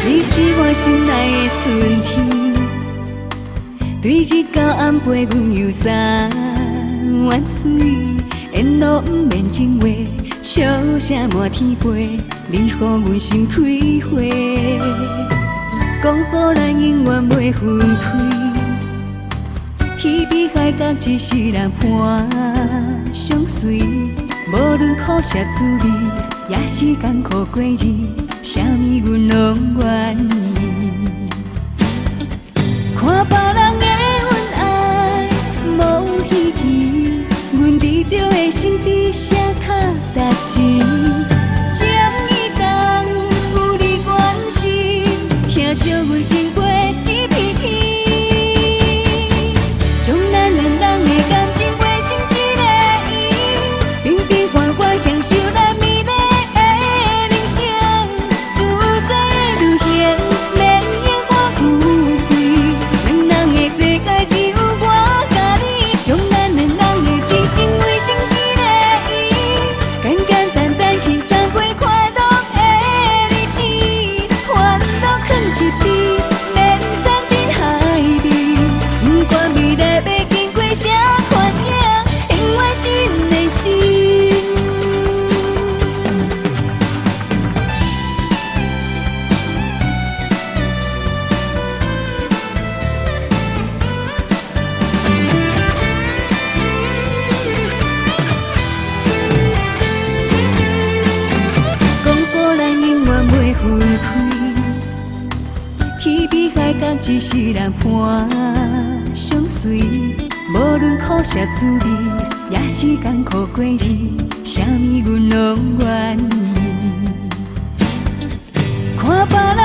你是我心内的春天，对日到暗陪阮游山玩水，沿路不免情话，笑声满天飞，你予阮心开花，讲好咱永远袂分开。天边海角一世人伴相随，无论苦涩滋味，也是艰苦过日，啥物阮拢愿意。看别人的恩爱无希冀，阮执着的心比啥较值钱。情意重，有你关心，疼惜阮心过一片天。将咱两人的感情画成一个圆，平平缓缓享受咱美丽的人生。自在的旅行，免烟花富贵，两人的世界只有我甲你。将咱两人的真心画成一个圆，简简单单轻松过快乐的日子，烦恼藏一边，免山珍海味，不管未来要经过啥款影，永远心连心。讲好咱永远袂分开，天边海角一世人伴相随，无论苦涩滋味，也是艰苦过日，啥物阮拢愿意。看别人